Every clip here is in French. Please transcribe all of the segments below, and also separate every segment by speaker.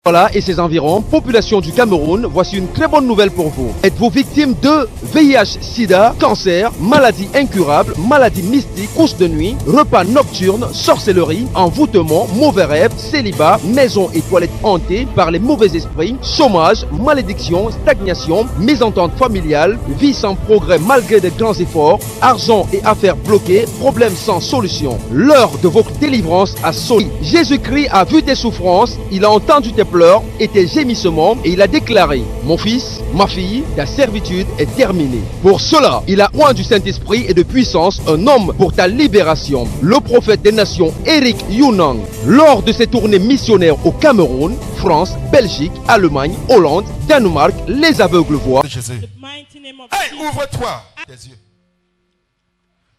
Speaker 1: Voilà et ses environs, population du Cameroun, voici une très bonne nouvelle pour vous. Êtes-vous victime de VIH, sida, cancer, maladie incurable, maladie mystique, couche de nuit, repas nocturnes, sorcellerie, envoûtement, mauvais rêves, célibat, maison et toilettes hantées par les mauvais esprits, chômage, malédiction, stagnation, mésentente familiale, vie sans progrès malgré de grands efforts, argent et affaires bloquées, problèmes sans solution. L'heure de votre délivrance a sonné. Jésus-Christ a vu tes souffrances, il a entendu tes pleurs et tes gémissements et il a déclaré: mon fils, ma fille, ta servitude est terminée. Pour cela, il a oint du Saint-Esprit et de puissance un homme pour ta libération, le prophète des nations Eric Younang. Lors de ses tournées missionnaires au Cameroun, France, Belgique, Allemagne, Hollande, Danemark, les aveugles voient.
Speaker 2: Jésus. Hey, ouvre-toi tes yeux.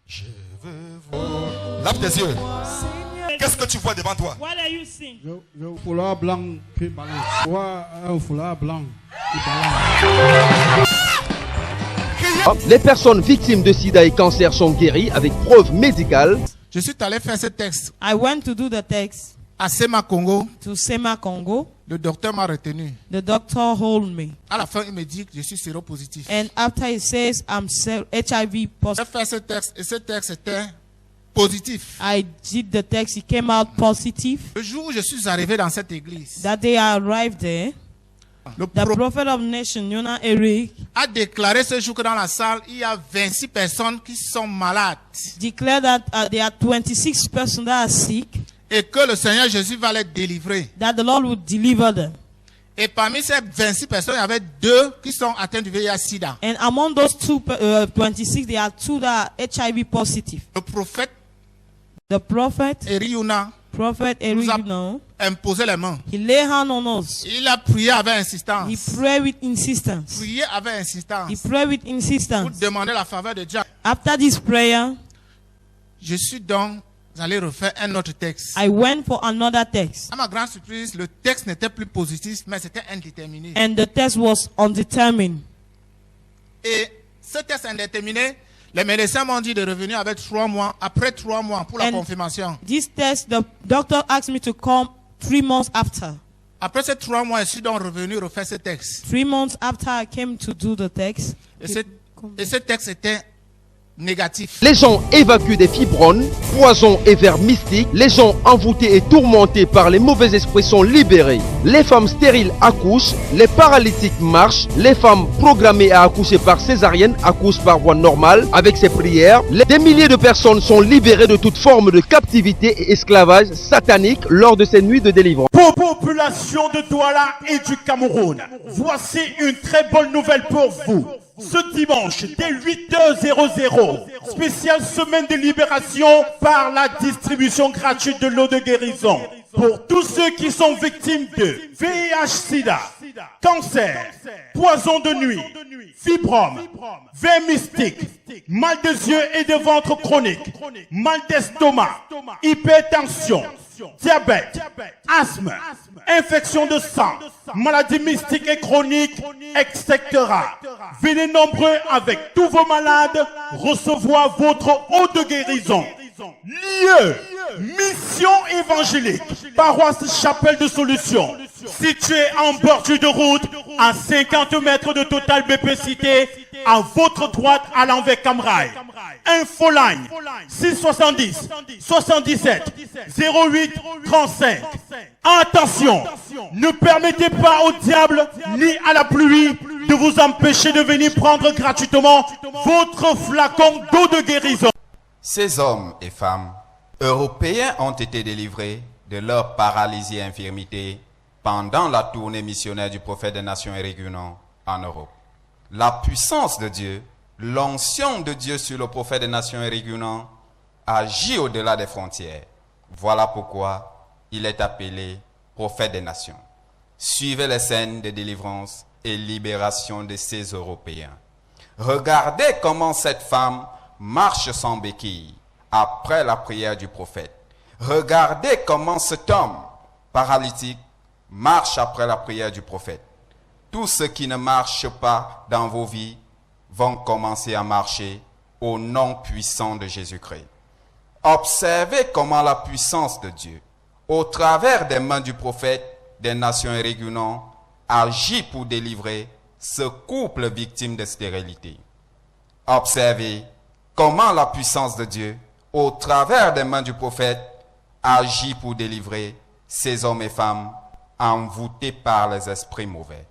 Speaker 2: Je veux voir. Lave tes yeux. Qu'est-ce que tu vois devant toi?
Speaker 3: What are you seeing?
Speaker 4: Un foulard blanc qui balance. Un foulard blanc qui balance.
Speaker 1: Les personnes victimes de sida et cancer sont guéries avec preuve médicale.
Speaker 5: Je suis allé faire ce texte
Speaker 3: I went to do the text
Speaker 5: à Sema Congo.
Speaker 3: to Sema Congo.
Speaker 5: Le docteur m'a retenu.
Speaker 3: The doctor hold me.
Speaker 5: À la fin, il me dit que je suis séropositif.
Speaker 3: And after he says I'm HIV
Speaker 5: J'ai
Speaker 3: positive,
Speaker 5: fait ce texte et ce texte était positif.
Speaker 3: I did the text. He came out positive.
Speaker 5: Le jour où je suis arrivé dans cette église,
Speaker 3: That day I arrived there.
Speaker 5: le
Speaker 3: The
Speaker 5: prophète
Speaker 3: prophet of nation, Yona Eric,
Speaker 5: a déclaré ce jour que dans la salle, il y a 26 personnes qui sont malades
Speaker 3: declared that there are 26 persons that are sick,
Speaker 5: et que le Seigneur Jésus va les délivrer.
Speaker 3: that the Lord will deliver them.
Speaker 5: Et parmi ces 26 personnes, il y avait 2 qui sont atteints du VIH-Sida.
Speaker 3: And among those 26, there are 2 that are HIV positive.
Speaker 5: Le prophète
Speaker 3: The prophet,
Speaker 5: Eriuna
Speaker 3: Prophet Eric,
Speaker 5: nous a
Speaker 3: you know,
Speaker 5: imposé les mains.
Speaker 3: he lay hand on us.
Speaker 5: Il a prié avec
Speaker 3: He
Speaker 5: insistance.
Speaker 3: prayed with insistence.
Speaker 5: Prié avec
Speaker 3: He
Speaker 5: insistance.
Speaker 3: prayed with
Speaker 5: Pour
Speaker 3: insistance.
Speaker 5: demander la faveur de Dieu.
Speaker 3: After this prayer,
Speaker 5: Je suis donc allé refaire un autre texte.
Speaker 3: I went for another text.
Speaker 5: À ma grande surprise, le texte n'était plus positif, mais c'était indéterminé.
Speaker 3: And the text was undetermined.
Speaker 5: Et ce texte indéterminé, les médecins m'ont dit de revenir avec 3 mois, après 3 mois pour la
Speaker 3: And
Speaker 5: confirmation.
Speaker 3: this text, the doctor asked me to come 3 months after.
Speaker 5: Après ces 3 mois, je suis donc revenu refaire ce texte.
Speaker 3: 3 months after I came to do the text,
Speaker 5: Et ce texte était négatif.
Speaker 1: Les gens évacuent des fibromes, poisons et vers mystiques. Les gens envoûtés et tourmentés par les mauvais esprits sont libérés. Les femmes stériles accouchent, les paralytiques marchent, les femmes programmées à accoucher par césarienne accouchent par voie normale avec ces prières. Des milliers de personnes sont libérées de toute forme de captivité et esclavage satanique lors de ces nuits de délivrance.
Speaker 6: Population de Douala et du Cameroun, voici une très bonne nouvelle pour vous. Ce dimanche, dès 8h00, spéciale semaine de libération par la distribution gratuite de l'eau de guérison. Pour tous ceux qui sont victimes de VIH-Sida, cancer, poison de nuit, fibrome, vers mystique, mal des yeux et de ventre chronique, mal d'estomac, hypertension, diabète, asthme, infection de sang, maladies mystiques et chroniques, etc. Venez nombreux avec tous vos malades recevoir votre eau de guérison. Lieu, mission évangélique, paroisse Chapelle de Solution, située en bordure de route, à 50 mètres de Total BP Cité, à votre droite à l'envers Camrail. Infoline 670 77 08 35. Attention, ne permettez pas au diable ni à la pluie de vous empêcher de venir prendre gratuitement votre flacon d'eau de guérison.
Speaker 7: Ces hommes et femmes européens ont été délivrés de leur paralysie et infirmité pendant la tournée missionnaire du prophète des nations Eric Younang en Europe. La puissance de Dieu, l'onction de Dieu sur le prophète des nations Eric Younang agit au-delà des frontières. Voilà pourquoi il est appelé prophète des nations. Suivez les scènes de délivrance et libération de ces Européens. Regardez comment cette femme marche sans béquille après la prière du prophète. Regardez comment cet homme paralytique marche après la prière du prophète. Tous ceux qui ne marchent pas dans vos vies vont commencer à marcher au nom puissant de Jésus-Christ. Observez comment la puissance de Dieu, au travers des mains du prophète, des nations et réunions agit pour délivrer ce couple victime de stérilité. Observez comment la puissance de Dieu, au travers des mains du prophète, agit pour délivrer ces hommes et femmes envoûtés par les esprits mauvais.